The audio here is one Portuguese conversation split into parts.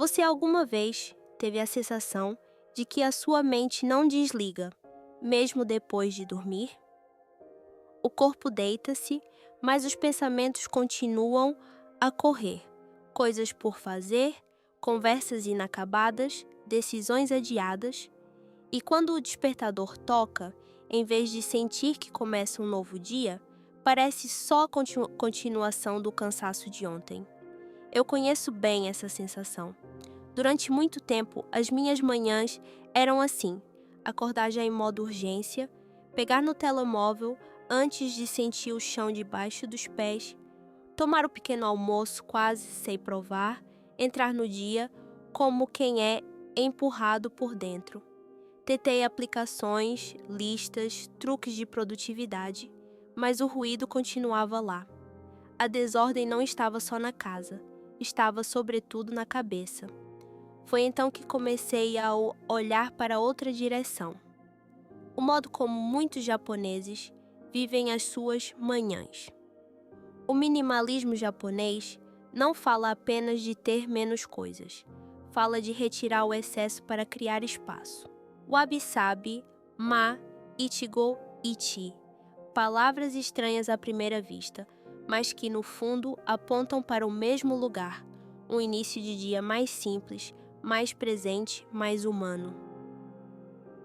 Você alguma vez teve a sensação de que a sua mente não desliga, mesmo depois de dormir? O corpo deita-se, mas os pensamentos continuam a correr. Coisas por fazer, conversas inacabadas, decisões adiadas. E quando o despertador toca, em vez de sentir que começa um novo dia, parece só a continuação do cansaço de ontem. Eu conheço bem essa sensação. Durante muito tempo, as minhas manhãs eram assim: acordar já em modo urgência, pegar no telemóvel antes de sentir o chão debaixo dos pés, tomar o pequeno almoço quase sem provar, entrar no dia como quem é empurrado por dentro. Tentei aplicações, listas, truques de produtividade, mas o ruído continuava lá. A desordem não estava só na casa, estava sobretudo na cabeça. Foi então que comecei a olhar para outra direção. O modo como muitos japoneses vivem as suas manhãs. O minimalismo japonês não fala apenas de ter menos coisas, fala de retirar o excesso para criar espaço. Wabi-sabi, ma, ichigo, ichi. Palavras estranhas à primeira vista, mas que no fundo apontam para o mesmo lugar, um início de dia mais simples, mais presente, mais humano.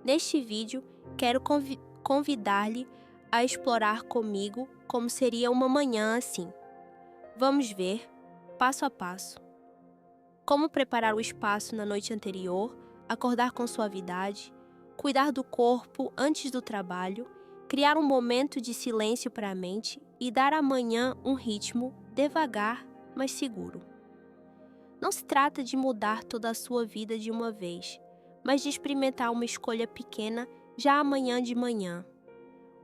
Neste vídeo, quero convidar-lhe a explorar comigo como seria uma manhã assim. Vamos ver, passo a passo, como preparar o espaço na noite anterior, acordar com suavidade, cuidar do corpo antes do trabalho, criar um momento de silêncio para a mente e dar à manhã um ritmo devagar, mas seguro. Não se trata de mudar toda a sua vida de uma vez, mas de experimentar uma escolha pequena já amanhã de manhã.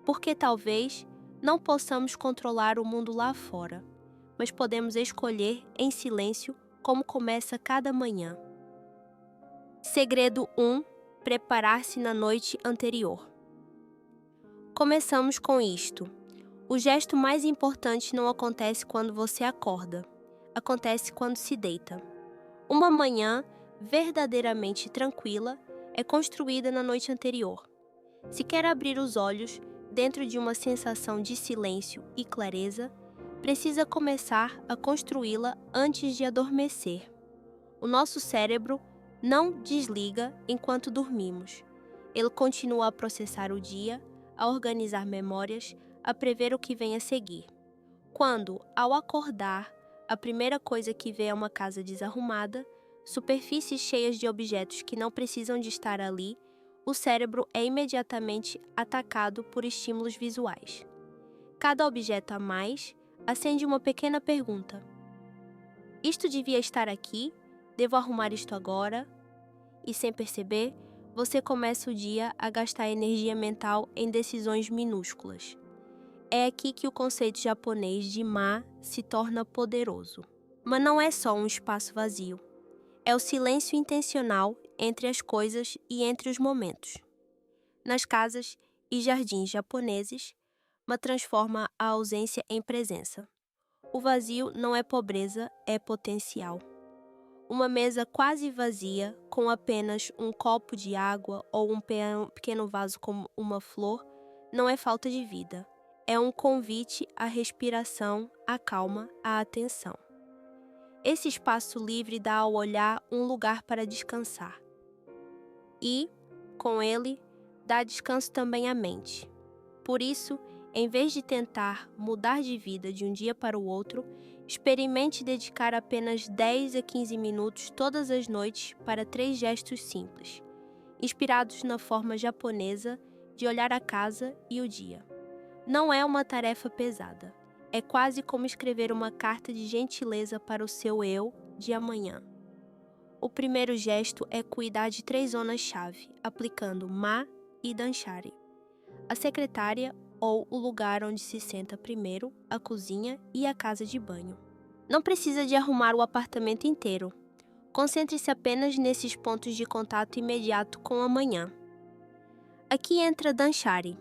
Porque talvez não possamos controlar o mundo lá fora, mas podemos escolher em silêncio como começa cada manhã. Segredo 1: preparar-se na noite anterior. Começamos com isto. O gesto mais importante não acontece quando você acorda, acontece quando se deita. Uma manhã verdadeiramente tranquila é construída na noite anterior. Se quer abrir os olhos dentro de uma sensação de silêncio e clareza, precisa começar a construí-la antes de adormecer. O nosso cérebro não desliga enquanto dormimos. Ele continua a processar o dia, a organizar memórias, a prever o que vem a seguir. Quando, ao acordar, a primeira coisa que vê é uma casa desarrumada, superfícies cheias de objetos que não precisam de estar ali, o cérebro é imediatamente atacado por estímulos visuais. Cada objeto a mais acende uma pequena pergunta. Isto devia estar aqui? Devo arrumar isto agora? E sem perceber, você começa o dia a gastar energia mental em decisões minúsculas. É aqui que o conceito japonês de ma se torna poderoso. Mas não é só um espaço vazio. É o silêncio intencional entre as coisas e entre os momentos. Nas casas e jardins japoneses, ma transforma a ausência em presença. O vazio não é pobreza, é potencial. Uma mesa quase vazia, com apenas um copo de água ou um pequeno vaso com uma flor, não é falta de vida. É um convite à respiração, à calma, à atenção. Esse espaço livre dá ao olhar um lugar para descansar. E, com ele, dá descanso também à mente. Por isso, em vez de tentar mudar de vida de um dia para o outro, experimente dedicar apenas 10 a 15 minutos todas as noites para 3 gestos simples, inspirados na forma japonesa de olhar a casa e o dia. Não é uma tarefa pesada. É quase como escrever uma carta de gentileza para o seu eu de amanhã. O primeiro gesto é cuidar de 3 zonas-chave, aplicando ma e danshari. A secretária ou o lugar onde se senta primeiro, a cozinha e a casa de banho. Não precisa de arrumar o apartamento inteiro. Concentre-se apenas nesses pontos de contato imediato com a manhã. Aqui entra danshari.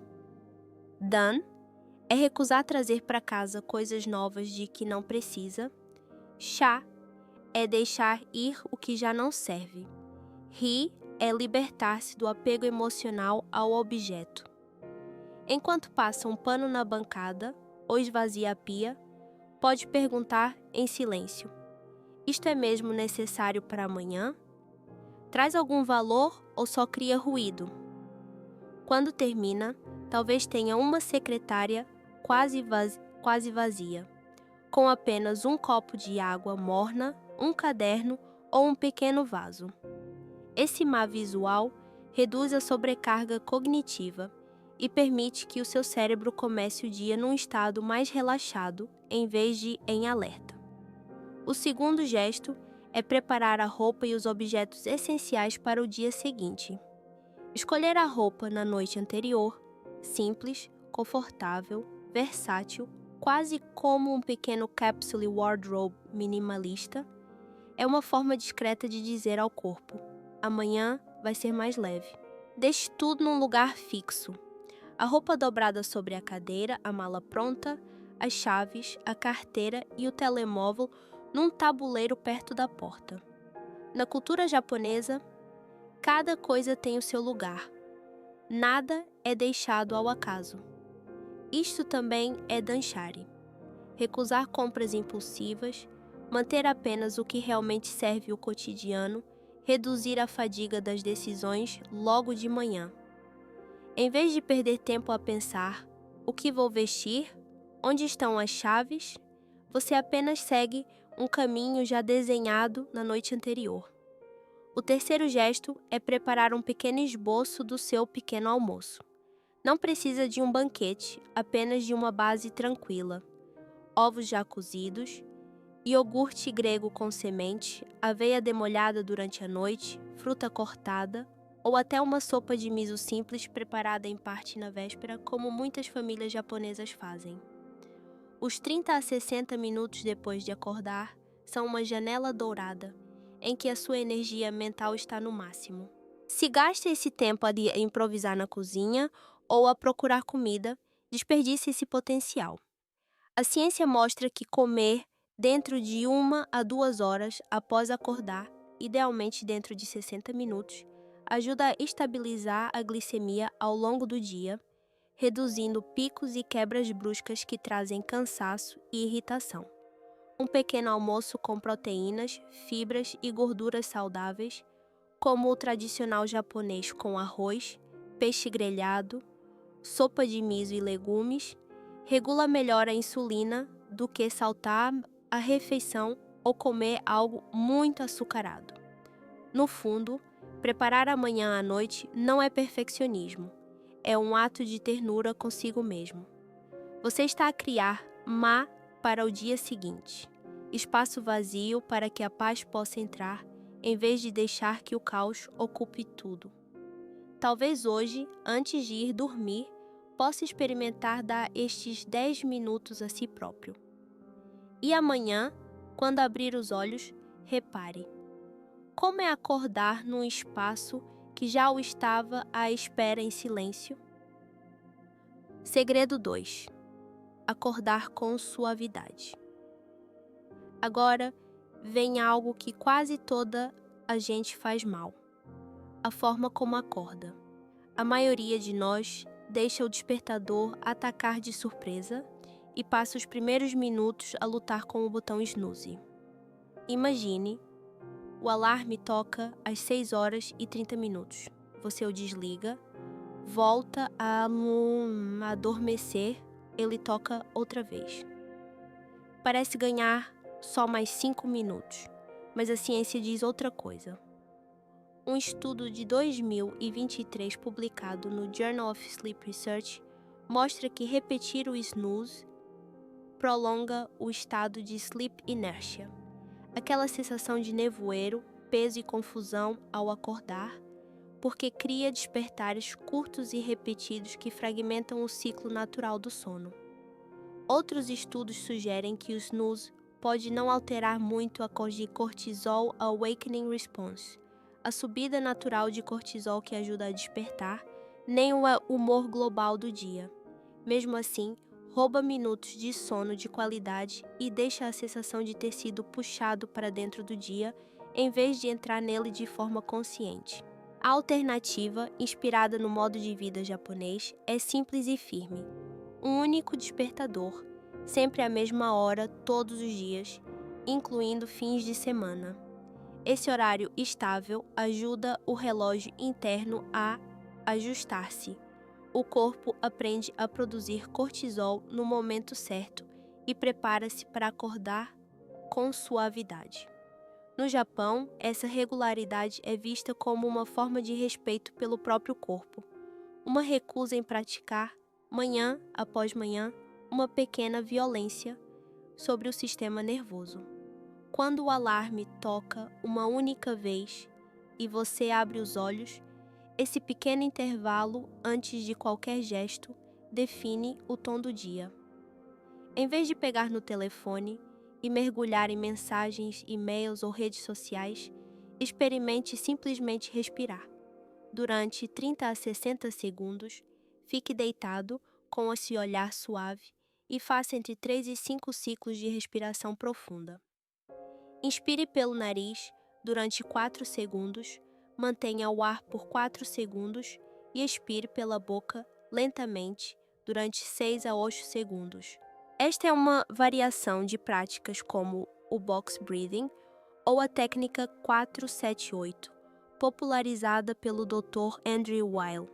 Dan é recusar trazer para casa coisas novas de que não precisa. Chá é deixar ir o que já não serve. Rir é libertar-se do apego emocional ao objeto. Enquanto passa um pano na bancada ou esvazia a pia, pode perguntar em silêncio: isto é mesmo necessário para amanhã? Traz algum valor ou só cria ruído? Quando termina, talvez tenha uma secretária quase vazia, com apenas um copo de água morna, um caderno ou um pequeno vaso. Esse mar visual reduz a sobrecarga cognitiva e permite que o seu cérebro comece o dia num estado mais relaxado, em vez de em alerta. O segundo gesto é preparar a roupa e os objetos essenciais para o dia seguinte. Escolher a roupa na noite anterior, simples, confortável, versátil, quase como um pequeno capsule wardrobe minimalista, é uma forma discreta de dizer ao corpo: amanhã vai ser mais leve. Deixe tudo num lugar fixo. A roupa dobrada sobre a cadeira, a mala pronta, as chaves, a carteira e o telemóvel num tabuleiro perto da porta. Na cultura japonesa, cada coisa tem o seu lugar. Nada é deixado ao acaso. Isto também é danshari. Recusar compras impulsivas, manter apenas o que realmente serve o cotidiano, reduzir a fadiga das decisões logo de manhã. Em vez de perder tempo a pensar: o que vou vestir? Onde estão as chaves? Você apenas segue um caminho já desenhado na noite anterior. O terceiro gesto é preparar um pequeno esboço do seu pequeno almoço. Não precisa de um banquete, apenas de uma base tranquila. Ovos já cozidos, iogurte grego com semente, aveia demolhada durante a noite, fruta cortada, ou até uma sopa de miso simples preparada em parte na véspera, como muitas famílias japonesas fazem. Os 30 a 60 minutos depois de acordar são uma janela dourada, em que a sua energia mental está no máximo. Se gasta esse tempo a improvisar na cozinha ou a procurar comida, desperdice esse potencial. A ciência mostra que comer dentro de 1 a 2 horas após acordar, idealmente dentro de 60 minutos, ajuda a estabilizar a glicemia ao longo do dia, reduzindo picos e quebras bruscas que trazem cansaço e irritação. Um pequeno almoço com proteínas, fibras e gorduras saudáveis, como o tradicional japonês com arroz, peixe grelhado, sopa de miso e legumes, regula melhor a insulina do que saltar a refeição ou comer algo muito açucarado. No fundo, preparar amanhã à noite não é perfeccionismo, é um ato de ternura consigo mesmo. Você está a criar má para o dia seguinte, espaço vazio para que a paz possa entrar, em vez de deixar que o caos ocupe tudo. Talvez hoje, antes de ir dormir, possa experimentar dar estes 10 minutos a si próprio. E amanhã, quando abrir os olhos, repare: como é acordar num espaço que já o estava à espera em silêncio? Segredo 2. Acordar com suavidade. Agora, vem algo que quase toda a gente faz mal: a forma como acorda. A maioria de nós deixa o despertador atacar de surpresa e passa os primeiros minutos a lutar com o botão snooze. Imagine, o alarme toca às 6 horas e 30 minutos. Você o desliga, volta a adormecer, ele toca outra vez. Parece ganhar só mais 5 minutos, mas a ciência diz outra coisa. Um estudo de 2023 publicado no Journal of Sleep Research mostra que repetir o snooze prolonga o estado de sleep inertia, aquela sensação de nevoeiro, peso e confusão ao acordar, porque cria despertares curtos e repetidos que fragmentam o ciclo natural do sono. Outros estudos sugerem que o snooze pode não alterar muito a cortisol awakening response, a subida natural de cortisol que ajuda a despertar, nem o humor global do dia. Mesmo assim, rouba minutos de sono de qualidade e deixa a sensação de ter sido puxado para dentro do dia, em vez de entrar nele de forma consciente. A alternativa, inspirada no modo de vida japonês, é simples e firme. Um único despertador, sempre à mesma hora, todos os dias, incluindo fins de semana. Esse horário estável ajuda o relógio interno a ajustar-se. O corpo aprende a produzir cortisol no momento certo e prepara-se para acordar com suavidade. No Japão, essa regularidade é vista como uma forma de respeito pelo próprio corpo, uma recusa em praticar, manhã após manhã, uma pequena violência sobre o sistema nervoso. Quando o alarme toca uma única vez e você abre os olhos, esse pequeno intervalo antes de qualquer gesto define o tom do dia. Em vez de pegar no telefone e mergulhar em mensagens, e-mails ou redes sociais, experimente simplesmente respirar. Durante 30 a 60 segundos, fique deitado com esse olhar suave e faça entre 3 e 5 ciclos de respiração profunda. Inspire pelo nariz durante 4 segundos, mantenha o ar por 4 segundos e expire pela boca lentamente durante 6 a 8 segundos. Esta é uma variação de práticas como o box breathing ou a técnica 4-7-8, popularizada pelo Dr. Andrew Weil.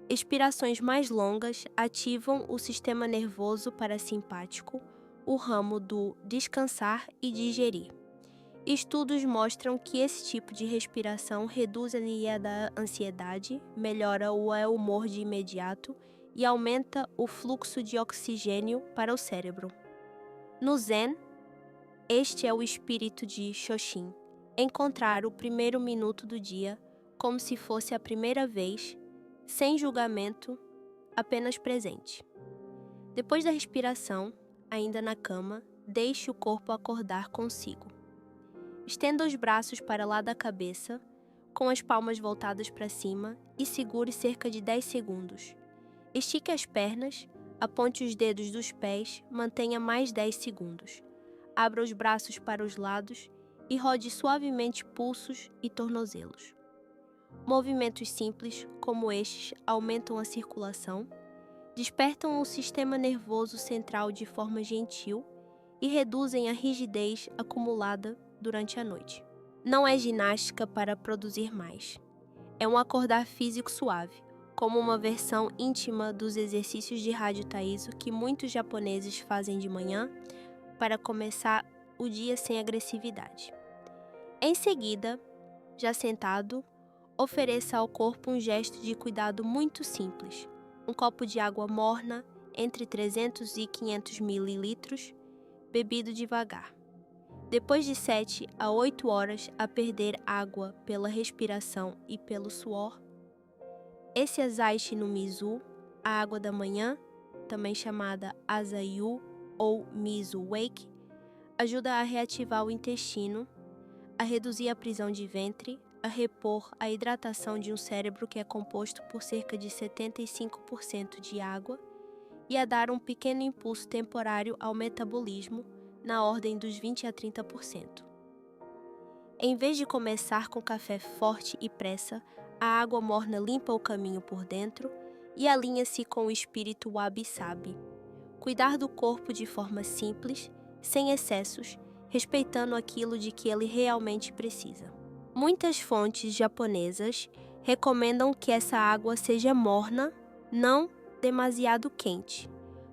Expirações mais longas ativam o sistema nervoso parasimpático, o ramo do descansar e digerir. Estudos mostram que esse tipo de respiração reduz a da ansiedade, melhora o humor de imediato e aumenta o fluxo de oxigênio para o cérebro. No Zen, este é o espírito de Shoshin, encontrar o primeiro minuto do dia como se fosse a primeira vez, sem julgamento, apenas presente. Depois da respiração, ainda na cama, deixe o corpo acordar consigo. Estenda os braços para lá da cabeça, com as palmas voltadas para cima e segure cerca de 10 segundos. Estique as pernas, aponte os dedos dos pés, mantenha mais 10 segundos. Abra os braços para os lados e rode suavemente pulsos e tornozelos. Movimentos simples, como estes, aumentam a circulação, despertam o sistema nervoso central de forma gentil e reduzem a rigidez acumulada durante a noite. Não é ginástica para produzir mais. É um acordar físico suave, como uma versão íntima dos exercícios de Rádio Taiso que muitos japoneses fazem de manhã para começar o dia sem agressividade. Em seguida, já sentado, ofereça ao corpo um gesto de cuidado muito simples. Um copo de água morna, entre 300 e 500 mililitros, bebido devagar. Depois de 7 a 8 horas a perder água pela respiração e pelo suor, esse Azaishi no Mizu, a água da manhã, também chamada Azayu ou Mizu Wake, ajuda a reativar o intestino, a reduzir a prisão de ventre, a repor a hidratação de um cérebro que é composto por cerca de 75% de água e a dar um pequeno impulso temporário ao metabolismo, na ordem dos 20 a 30%. Em vez de começar com café forte e pressa, a água morna limpa o caminho por dentro e alinha-se com o espírito wabi-sabi. Cuidar do corpo de forma simples, sem excessos, respeitando aquilo de que ele realmente precisa. Muitas fontes japonesas recomendam que essa água seja morna, não demasiado quente,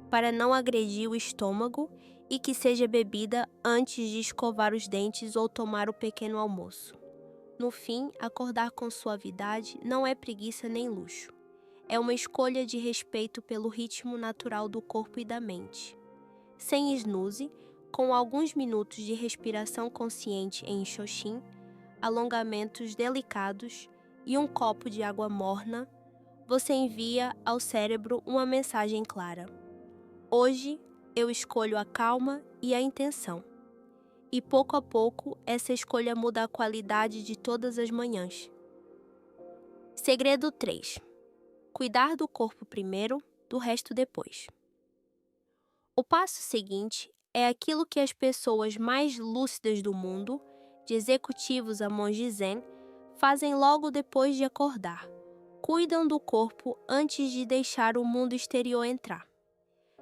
para não agredir o estômago e que seja bebida antes de escovar os dentes ou tomar o pequeno almoço. No fim, acordar com suavidade não é preguiça nem luxo. É uma escolha de respeito pelo ritmo natural do corpo e da mente. Sem snooze, com alguns minutos de respiração consciente em Shoshin, alongamentos delicados e um copo de água morna, você envia ao cérebro uma mensagem clara. Hoje, eu escolho a calma e a intenção. E pouco a pouco, essa escolha muda a qualidade de todas as manhãs. Segredo 3. Cuidar do corpo primeiro, do resto depois. O passo seguinte é aquilo que as pessoas mais lúcidas do mundo, de executivos a monges zen, fazem logo depois de acordar. Cuidam do corpo antes de deixar o mundo exterior entrar.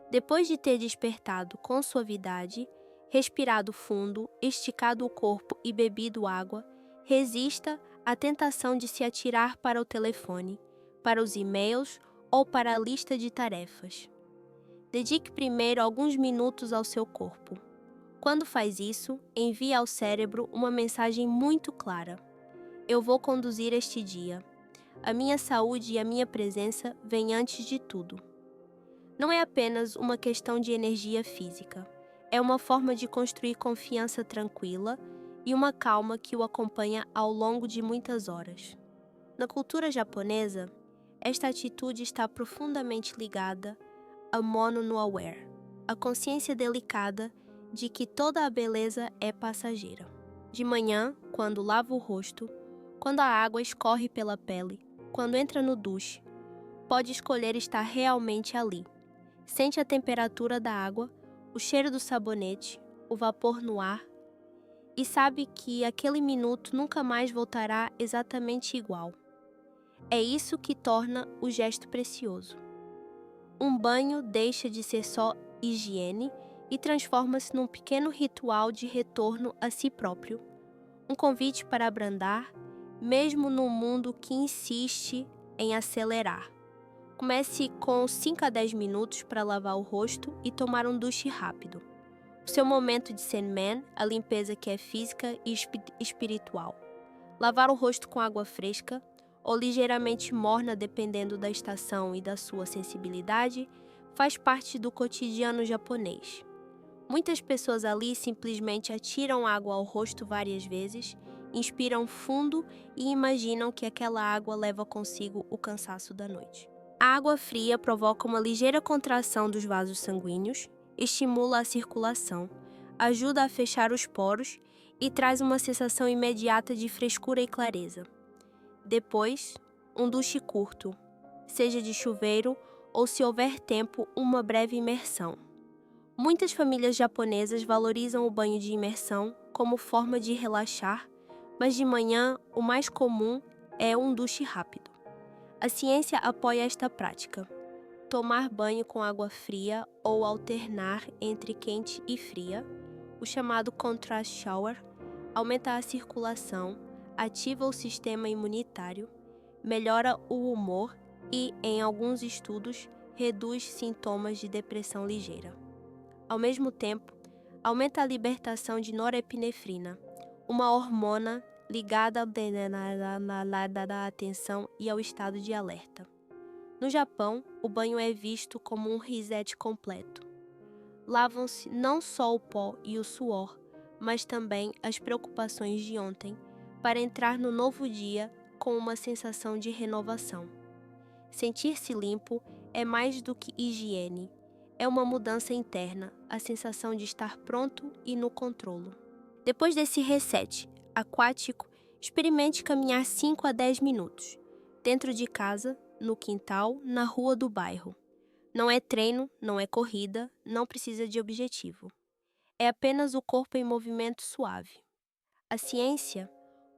Depois de ter despertado com suavidade, respirado fundo, esticado o corpo e bebido água, resista à tentação de se atirar para o telefone, para os e-mails ou para a lista de tarefas. Dedique primeiro alguns minutos ao seu corpo. Quando faz isso, envie ao cérebro uma mensagem muito clara. Eu vou conduzir este dia. A minha saúde e a minha presença vêm antes de tudo. Não é apenas uma questão de energia física. É uma forma de construir confiança tranquila e uma calma que o acompanha ao longo de muitas horas. Na cultura japonesa, esta atitude está profundamente ligada a Mono no Aware, a consciência delicada de que toda a beleza é passageira. De manhã, quando lava o rosto, quando a água escorre pela pele, quando entra no duche, pode escolher estar realmente ali. Sente a temperatura da água, o cheiro do sabonete, o vapor no ar e sabe que aquele minuto nunca mais voltará exatamente igual. É isso que torna o gesto precioso. Um banho deixa de ser só higiene e transforma-se num pequeno ritual de retorno a si próprio. Um convite para abrandar, mesmo num mundo que insiste em acelerar. Comece com 5 a 10 minutos para lavar o rosto e tomar um duche rápido. O seu momento de Senman, a limpeza que é física e espiritual. Lavar o rosto com água fresca ou ligeiramente morna dependendo da estação e da sua sensibilidade, faz parte do cotidiano japonês. Muitas pessoas ali simplesmente atiram água ao rosto várias vezes, inspiram fundo e imaginam que aquela água leva consigo o cansaço da noite. A água fria provoca uma ligeira contração dos vasos sanguíneos, estimula a circulação, ajuda a fechar os poros e traz uma sensação imediata de frescura e clareza. Depois, um duche curto, seja de chuveiro ou, se houver tempo, uma breve imersão. Muitas famílias japonesas valorizam o banho de imersão como forma de relaxar, mas de manhã o mais comum é um duche rápido. A ciência apoia esta prática. Tomar banho com água fria ou alternar entre quente e fria, o chamado contrast shower, aumenta a circulação, ativa o sistema imunitário, melhora o humor e, em alguns estudos, reduz sintomas de depressão ligeira. Ao mesmo tempo, aumenta a libertação de norepinefrina, uma hormona ligada à atenção e ao estado de alerta. No Japão, o banho é visto como um reset completo. Lavam-se não só o pó e o suor, mas também as preocupações de ontem, para entrar no novo dia com uma sensação de renovação. Sentir-se limpo é mais do que higiene. É uma mudança interna, a sensação de estar pronto e no controlo. Depois desse reset aquático, experimente caminhar 5 a 10 minutos, dentro de casa, no quintal, na rua do bairro. Não é treino, não é corrida, não precisa de objetivo. É apenas o corpo em movimento suave. A ciência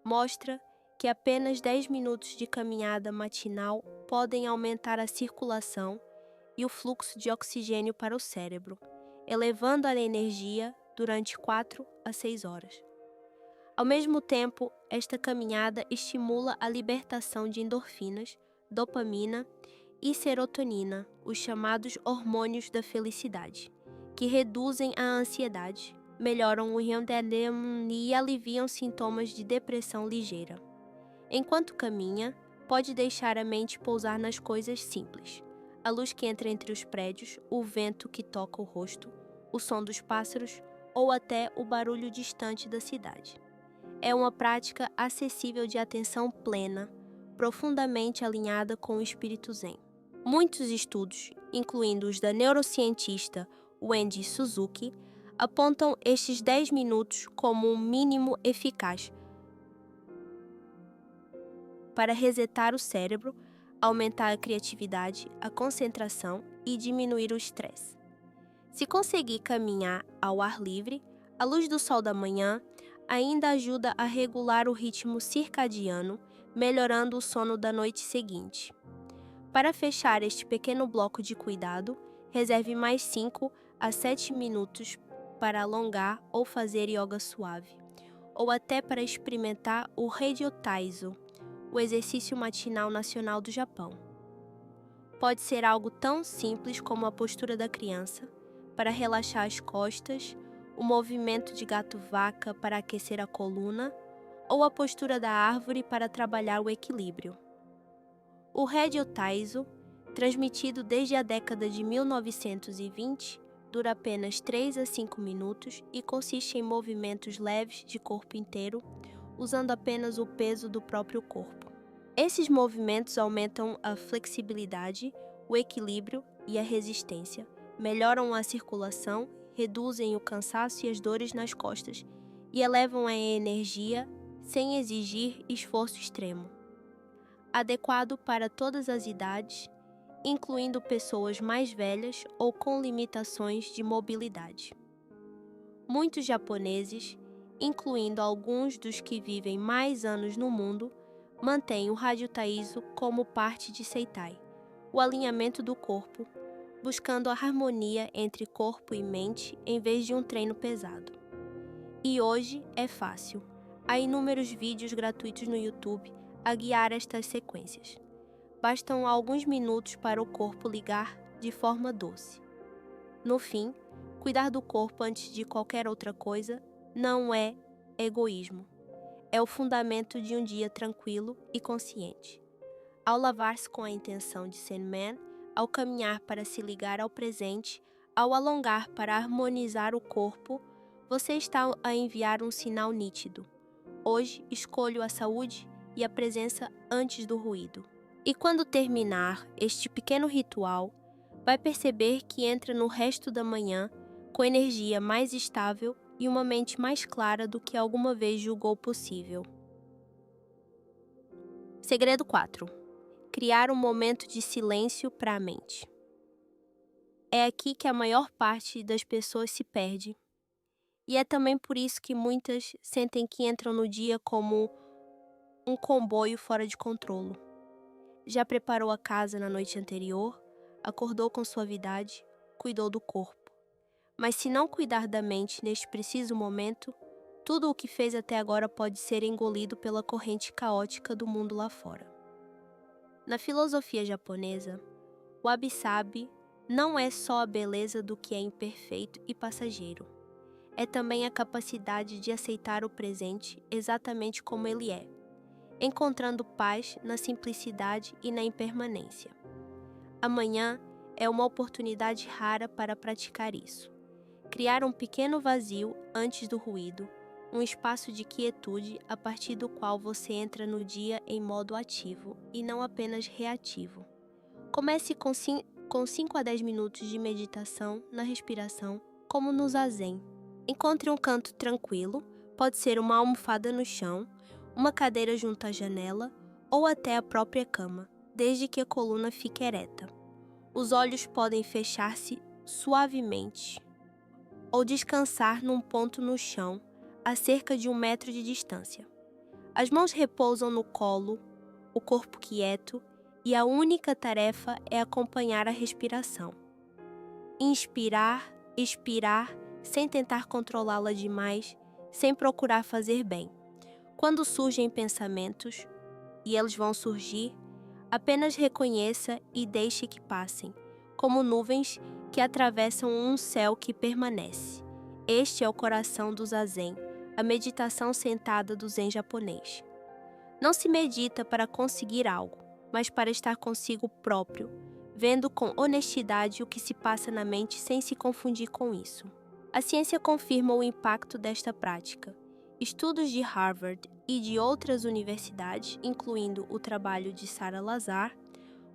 mostra que apenas 10 minutos de caminhada matinal podem aumentar a circulação e o fluxo de oxigênio para o cérebro, elevando a energia durante 4 a 6 horas. Ao mesmo tempo, esta caminhada estimula a libertação de endorfinas, dopamina e serotonina, os chamados hormônios da felicidade, que reduzem a ansiedade, melhoram o rendimento e aliviam sintomas de depressão ligeira. Enquanto caminha, pode deixar a mente pousar nas coisas simples. A luz que entra entre os prédios, o vento que toca o rosto, o som dos pássaros ou até o barulho distante da cidade. É uma prática acessível de atenção plena, profundamente alinhada com o espírito zen. Muitos estudos, incluindo os da neurocientista Wendy Suzuki, apontam estes 10 minutos como um mínimo eficaz para resetar o cérebro, aumentar a criatividade, a concentração e diminuir o estresse. Se conseguir caminhar ao ar livre, a luz do sol da manhã ainda ajuda a regular o ritmo circadiano, melhorando o sono da noite seguinte. Para fechar este pequeno bloco de cuidado, reserve mais 5 a 7 minutos para alongar ou fazer yoga suave, ou até para experimentar o Rei Taiso, o exercício matinal nacional do Japão. Pode ser algo tão simples como a postura da criança, para relaxar as costas, o movimento de gato-vaca para aquecer a coluna, ou a postura da árvore para trabalhar o equilíbrio. O Rei Taiso, transmitido desde a década de 1920, dura apenas 3 a 5 minutos e consiste em movimentos leves de corpo inteiro, usando apenas o peso do próprio corpo. Esses movimentos aumentam a flexibilidade, o equilíbrio e a resistência, melhoram a circulação, reduzem o cansaço e as dores nas costas e elevam a energia sem exigir esforço extremo. Adequado para todas as idades, incluindo pessoas mais velhas ou com limitações de mobilidade. Muitos japoneses, incluindo alguns dos que vivem mais anos no mundo, mantêm o Rei Taiso como parte de Seitai, o alinhamento do corpo, buscando a harmonia entre corpo e mente em vez de um treino pesado. E hoje é fácil. Há inúmeros vídeos gratuitos no YouTube a guiar estas sequências. Bastam alguns minutos para o corpo ligar de forma doce. No fim, cuidar do corpo antes de qualquer outra coisa não é egoísmo. É o fundamento de um dia tranquilo e consciente. Ao lavar-se com a intenção de Senman, ao caminhar para se ligar ao presente, ao alongar para harmonizar o corpo, você está a enviar um sinal nítido. Hoje escolho a saúde e a presença antes do ruído. E quando terminar este pequeno ritual, vai perceber que entra no resto da manhã com energia mais estável e uma mente mais clara do que alguma vez julgou possível. Segredo 4. Criar um momento de silêncio para a mente. É aqui que a maior parte das pessoas se perde. E é também por isso que muitas sentem que entram no dia como um comboio fora de controle. Já preparou a casa na noite anterior, acordou com suavidade, cuidou do corpo. Mas se não cuidar da mente neste preciso momento, tudo o que fez até agora pode ser engolido pela corrente caótica do mundo lá fora. Na filosofia japonesa, o wabi-sabi não é só a beleza do que é imperfeito e passageiro. É também a capacidade de aceitar o presente exatamente como ele é, encontrando paz na simplicidade e na impermanência. Amanhã é uma oportunidade rara para praticar isso. Criar um pequeno vazio antes do ruído, um espaço de quietude a partir do qual você entra no dia em modo ativo e não apenas reativo. Comece com 5 a 10 minutos de meditação na respiração, como no zazen. Encontre um canto tranquilo, pode ser uma almofada no chão, uma cadeira junto à janela ou até a própria cama, desde que a coluna fique ereta. Os olhos podem fechar-se suavemente ou descansar num ponto no chão, a cerca de 1 metro de distância. As mãos repousam no colo, o corpo quieto, e a única tarefa é acompanhar a respiração. Inspirar, expirar, sem tentar controlá-la demais, sem procurar fazer bem. Quando surgem pensamentos, e eles vão surgir, apenas reconheça e deixe que passem, como nuvens que atravessam um céu que permanece. Este é o coração do zazen, a meditação sentada do zen japonês. Não se medita para conseguir algo, mas para estar consigo próprio, vendo com honestidade o que se passa na mente sem se confundir com isso. A ciência confirma o impacto desta prática. Estudos de Harvard e de outras universidades, incluindo o trabalho de Sara Lazar,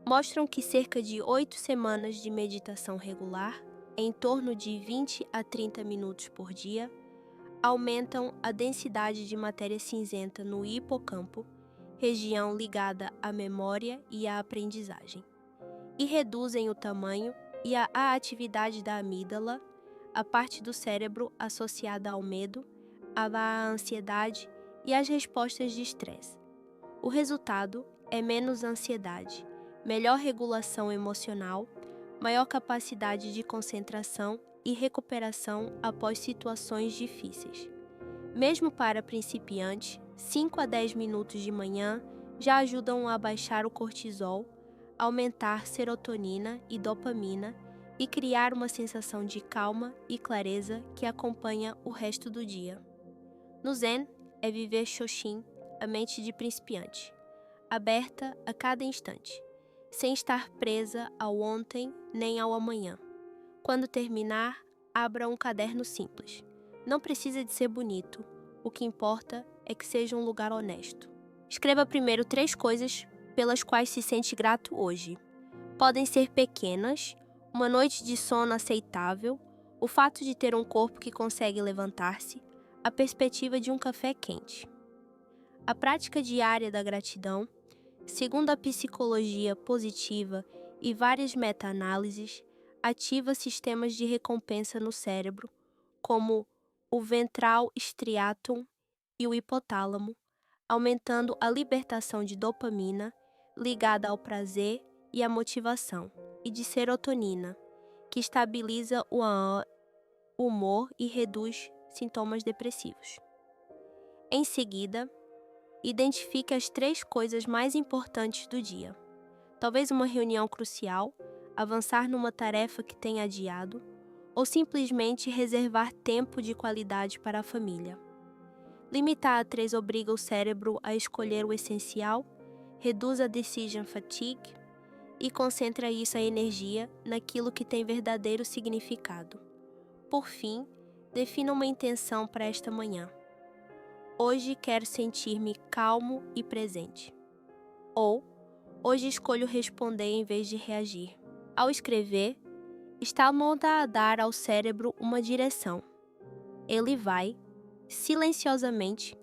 mostram que cerca de 8 semanas de meditação regular, em torno de 20 a 30 minutos por dia, aumentam a densidade de matéria cinzenta no hipocampo, região ligada à memória e à aprendizagem, e reduzem o tamanho e a atividade da amígdala, a parte do cérebro associada ao medo, à ansiedade e às respostas de estresse. O resultado é menos ansiedade, melhor regulação emocional, maior capacidade de concentração e recuperação após situações difíceis. Mesmo para principiantes, 5 a 10 minutos de manhã já ajudam a baixar o cortisol, aumentar serotonina e dopamina e criar uma sensação de calma e clareza que acompanha o resto do dia. No Zen, é viver Shoshin, a mente de principiante, aberta a cada instante, sem estar presa ao ontem nem ao amanhã. Quando terminar, abra um caderno simples. Não precisa de ser bonito, o que importa é que seja um lugar honesto. Escreva primeiro 3 coisas pelas quais se sente grato hoje. Podem ser pequenas, uma noite de sono aceitável, o fato de ter um corpo que consegue levantar-se, a perspectiva de um café quente. A prática diária da gratidão, segundo a psicologia positiva e várias meta-análises, ativa sistemas de recompensa no cérebro, como o ventral striatum e o hipotálamo, aumentando a libertação de dopamina, ligada ao prazer e à motivação, e de serotonina, que estabiliza o humor e reduz sintomas depressivos. Em seguida, identifique as 3 coisas mais importantes do dia. Talvez uma reunião crucial, avançar numa tarefa que tenha adiado, ou simplesmente reservar tempo de qualidade para a família. Limitar a 3 obriga o cérebro a escolher o essencial, reduz a decision fatigue e concentra a energia naquilo que tem verdadeiro significado. Por fim, defina uma intenção para esta manhã. Hoje quero sentir-me calmo e presente. Ou, hoje escolho responder em vez de reagir. Ao escrever, está a dar ao cérebro uma direção. Ele vai, silenciosamente,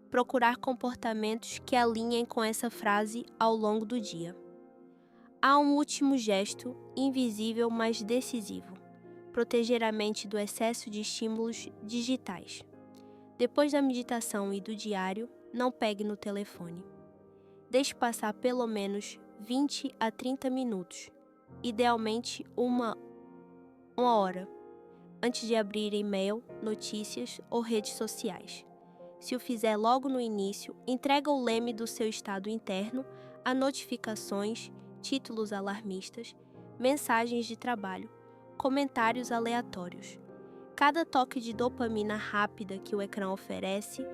procurar comportamentos que alinhem com essa frase ao longo do dia. Há um último gesto, invisível mas decisivo: proteger a mente do excesso de estímulos digitais. Depois da meditação e do diário, não pegue no telefone. Deixe passar pelo menos 20 a 30 minutos, idealmente uma hora, antes de abrir e-mail, notícias ou redes sociais. Se o fizer logo no início, entrega o leme do seu estado interno a notificações, títulos alarmistas, mensagens de trabalho, comentários aleatórios. Cada toque de dopamina rápida que o ecrã oferece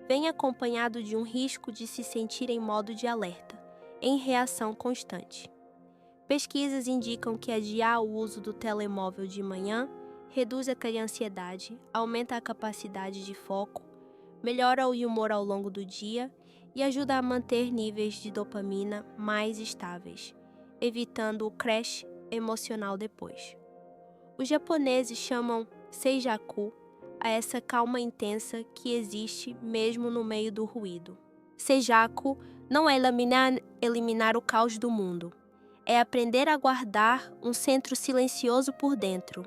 vem acompanhado de um risco de se sentir em modo de alerta, em reação constante. Pesquisas indicam que adiar o uso do telemóvel de manhã reduz a ansiedade, aumenta a capacidade de foco, melhora o humor ao longo do dia e ajuda a manter níveis de dopamina mais estáveis, evitando o crash emocional depois. Os japoneses chamam Seijaku a essa calma intensa que existe mesmo no meio do ruído. Seijaku não é eliminar o caos do mundo, é aprender a guardar um centro silencioso por dentro.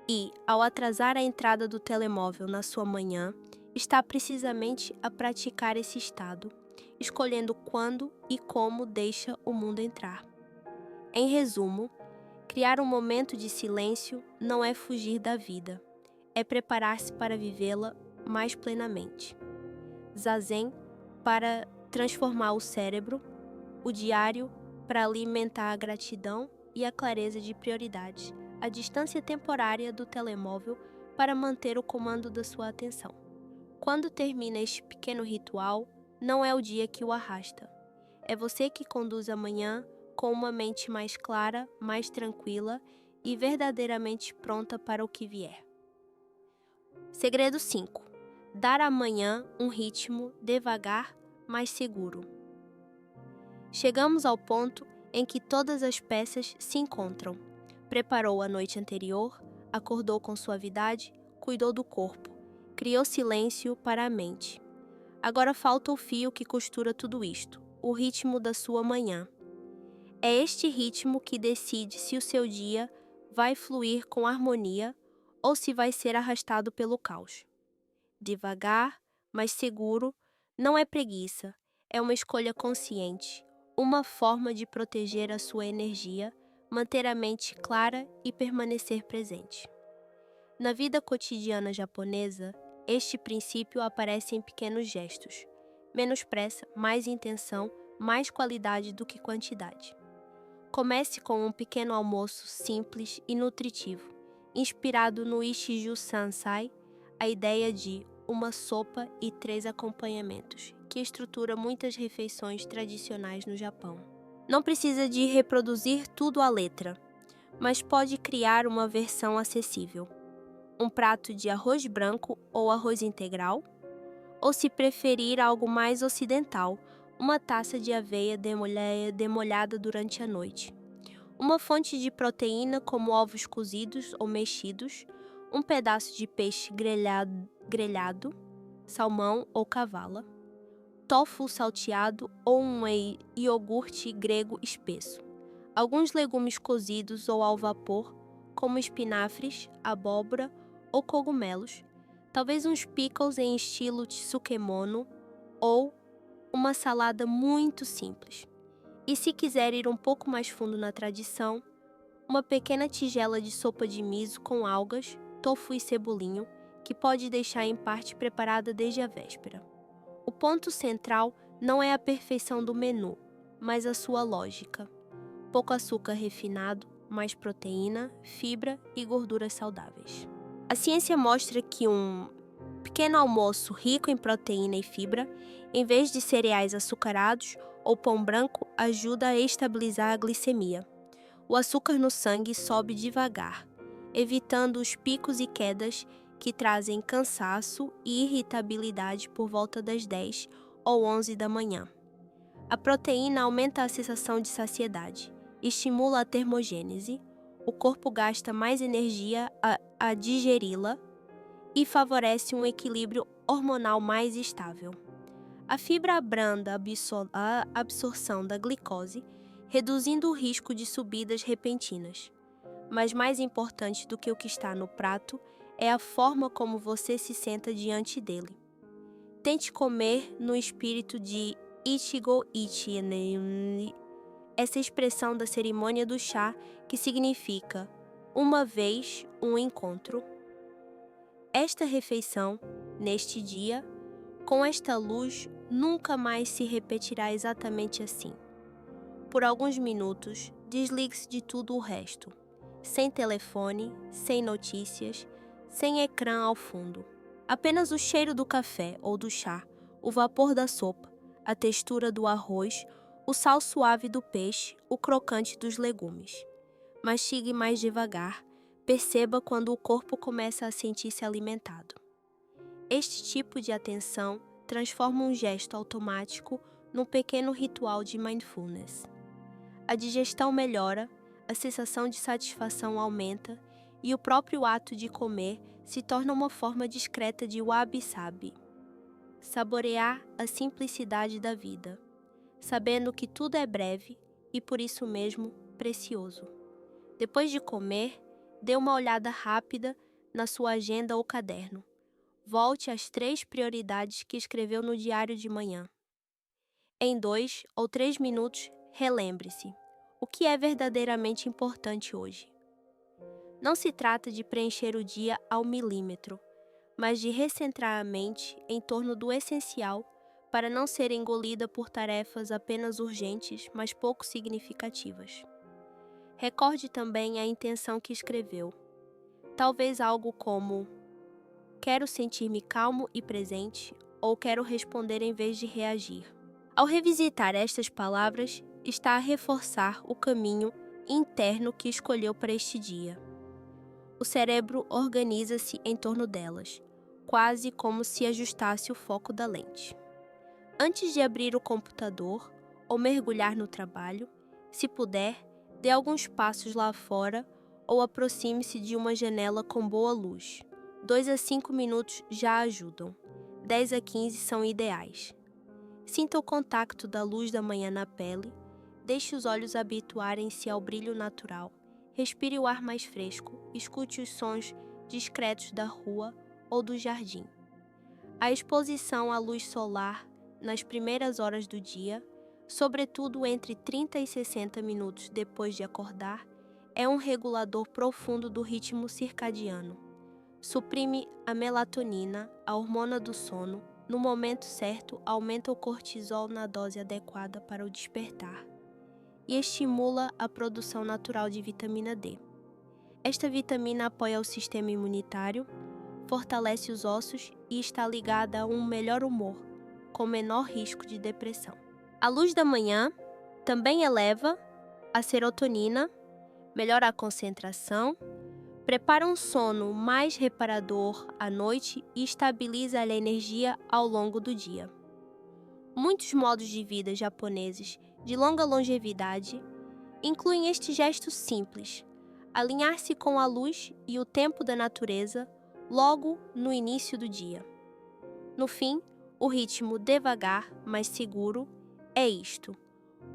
E, ao atrasar a entrada do telemóvel na sua manhã, está precisamente a praticar esse estado, escolhendo quando e como deixa o mundo entrar. Em resumo, criar um momento de silêncio não é fugir da vida, é preparar-se para vivê-la mais plenamente. Zazen para transformar o cérebro, o diário para alimentar a gratidão e a clareza de prioridades, a distância temporária do telemóvel para manter o comando da sua atenção. Quando termina este pequeno ritual, não é o dia que o arrasta. É você que conduz a manhã com uma mente mais clara, mais tranquila e verdadeiramente pronta para o que vier. Segredo 5. Dar amanhã um ritmo devagar, mas seguro. Chegamos ao ponto em que todas as peças se encontram. Preparou a noite anterior, acordou com suavidade, cuidou do corpo, criou silêncio para a mente. Agora falta o fio que costura tudo isto, o ritmo da sua manhã. É este ritmo que decide se o seu dia vai fluir com harmonia ou se vai ser arrastado pelo caos. Devagar, mas seguro, não é preguiça, é uma escolha consciente, uma forma de proteger a sua energia, manter a mente clara e permanecer presente. Na vida cotidiana japonesa, este princípio aparece em pequenos gestos. Menos pressa, mais intenção, mais qualidade do que quantidade. Comece com um pequeno almoço simples e nutritivo, inspirado no Ishiju Sansai, a ideia de uma sopa e 3 acompanhamentos, que estrutura muitas refeições tradicionais no Japão. Não precisa de reproduzir tudo à letra, mas pode criar uma versão acessível. Um prato de arroz branco ou arroz integral, ou se preferir algo mais ocidental, uma taça de aveia demolhada durante a noite. Uma fonte de proteína como ovos cozidos ou mexidos, um pedaço de peixe grelhado, salmão ou cavala, tofu salteado ou um iogurte grego espesso. Alguns legumes cozidos ou ao vapor, como espinafres, abóbora ou cogumelos, talvez uns pickles em estilo tsukemono ou uma salada muito simples. E se quiser ir um pouco mais fundo na tradição, uma pequena tigela de sopa de miso com algas, tofu e cebolinho, que pode deixar em parte preparada desde a véspera. O ponto central não é a perfeição do menu, mas a sua lógica. Pouco açúcar refinado, mais proteína, fibra e gorduras saudáveis. A ciência mostra que um pequeno almoço rico em proteína e fibra, em vez de cereais açucarados ou pão branco, ajuda a estabilizar a glicemia. O açúcar no sangue sobe devagar, evitando os picos e quedas que trazem cansaço e irritabilidade por volta das 10 ou 11 da manhã. A proteína aumenta a sensação de saciedade, estimula a termogênese, o corpo gasta mais energia a digeri-la e favorece um equilíbrio hormonal mais estável. A fibra abranda a absorção da glicose, reduzindo o risco de subidas repentinas. Mas mais importante do que o que está no prato é a forma como você se senta diante dele. Tente comer no espírito de Ichigo Ichi, essa expressão da cerimônia do chá que significa uma vez um encontro. Esta refeição, neste dia, com esta luz, nunca mais se repetirá exatamente assim. Por alguns minutos, desligue-se de tudo o resto. Sem telefone, sem notícias, sem ecrã ao fundo. Apenas o cheiro do café ou do chá, o vapor da sopa, a textura do arroz, o sal suave do peixe, o crocante dos legumes. Mastigue mais devagar, perceba quando o corpo começa a sentir-se alimentado. Este tipo de atenção transforma um gesto automático num pequeno ritual de mindfulness. A digestão melhora, a sensação de satisfação aumenta e o próprio ato de comer se torna uma forma discreta de wabi-sabi. Saborear a simplicidade da vida, sabendo que tudo é breve e por isso mesmo precioso. Depois de comer, dê uma olhada rápida na sua agenda ou caderno. Volte às 3 prioridades que escreveu no diário de manhã. Em 2 ou 3 minutos, relembre-se: o que é verdadeiramente importante hoje? Não se trata de preencher o dia ao milímetro, mas de recentrar a mente em torno do essencial para não ser engolida por tarefas apenas urgentes, mas pouco significativas. Recorde também a intenção que escreveu. Talvez algo como: quero sentir-me calmo e presente, ou quero responder em vez de reagir. Ao revisitar estas palavras, está a reforçar o caminho interno que escolheu para este dia. O cérebro organiza-se em torno delas, quase como se ajustasse o foco da lente. Antes de abrir o computador ou mergulhar no trabalho, se puder, dê alguns passos lá fora ou aproxime-se de uma janela com boa luz. 2 a 5 minutos já ajudam. 10 a 15 são ideais. Sinta o contato da luz da manhã na pele, deixe os olhos habituarem-se ao brilho natural, respire o ar mais fresco, escute os sons discretos da rua ou do jardim. A exposição à luz solar nas primeiras horas do dia, sobretudo entre 30 e 60 minutos depois de acordar, é um regulador profundo do ritmo circadiano. Suprime a melatonina, a hormona do sono. No momento certo, aumenta o cortisol na dose adequada para o despertar e estimula a produção natural de vitamina D. Esta vitamina apoia o sistema imunitário, fortalece os ossos e está ligada a um melhor humor, com menor risco de depressão. A luz da manhã também eleva a serotonina, melhora a concentração, prepara um sono mais reparador à noite e estabiliza a energia ao longo do dia. Muitos modos de vida japoneses de longa longevidade incluem este gesto simples: alinhar-se com a luz e o tempo da natureza logo no início do dia. No fim, o ritmo devagar, mas seguro, é isto: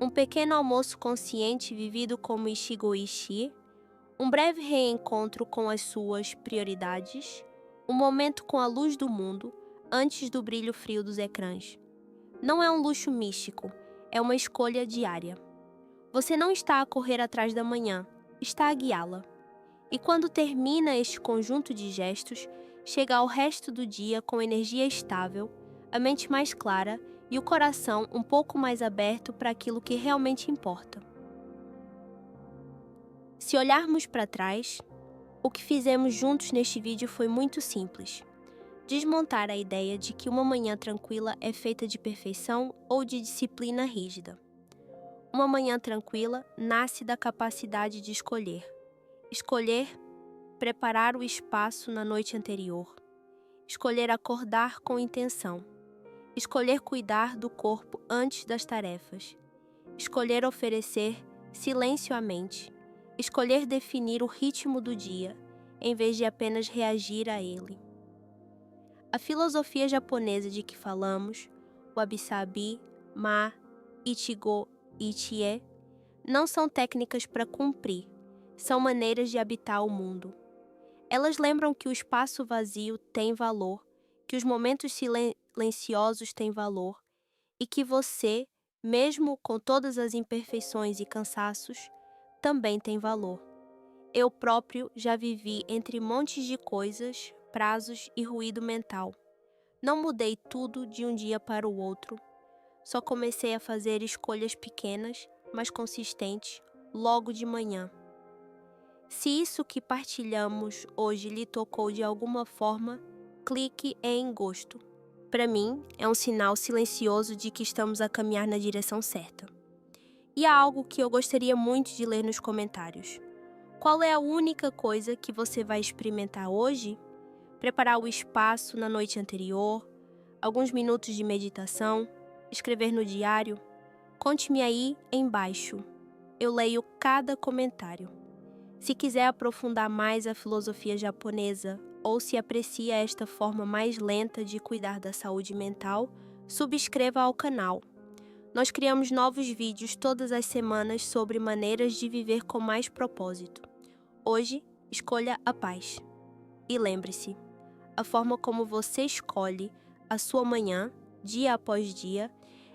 um pequeno almoço consciente vivido como Ichigo-ishi, um breve reencontro com as suas prioridades, um momento com a luz do mundo antes do brilho frio dos ecrãs. Não é um luxo místico, é uma escolha diária. Você não está a correr atrás da manhã, está a guiá-la. E quando termina este conjunto de gestos, chega ao resto do dia com energia estável, a mente mais clara e o coração um pouco mais aberto para aquilo que realmente importa. Se olharmos para trás, o que fizemos juntos neste vídeo foi muito simples: desmontar a ideia de que uma manhã tranquila é feita de perfeição ou de disciplina rígida. Uma manhã tranquila nasce da capacidade de escolher. Escolher preparar o espaço na noite anterior. Escolher acordar com intenção. Escolher cuidar do corpo antes das tarefas. Escolher oferecer silêncio à mente. Escolher definir o ritmo do dia, em vez de apenas reagir a ele. A filosofia japonesa de que falamos, wabi-sabi, ma, ichigo e ichie, não são técnicas para cumprir, são maneiras de habitar o mundo. Elas lembram que o espaço vazio tem valor, que os momentos silenciosos têm valor e que você, mesmo com todas as imperfeições e cansaços, também tem valor. Eu próprio já vivi entre montes de coisas, prazos e ruído mental. Não mudei tudo de um dia para o outro. Só comecei a fazer escolhas pequenas, mas consistentes, logo de manhã. Se isso que partilhamos hoje lhe tocou de alguma forma, clique em gosto. Para mim, é um sinal silencioso de que estamos a caminhar na direção certa. E há algo que eu gostaria muito de ler nos comentários. Qual é a única coisa que você vai experimentar hoje? Preparar o espaço na noite anterior? Alguns minutos de meditação? Escrever no diário? Conte-me aí embaixo. Eu leio cada comentário. Se quiser aprofundar mais a filosofia japonesa ou se aprecia esta forma mais lenta de cuidar da saúde mental, subscreva ao canal. Nós criamos novos vídeos todas as semanas sobre maneiras de viver com mais propósito. Hoje, escolha a paz. E lembre-se, a forma como você escolhe a sua manhã, dia após dia,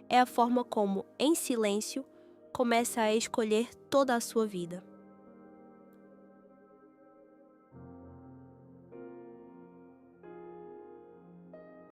é a forma como, em silêncio, começa a escolher toda a sua vida.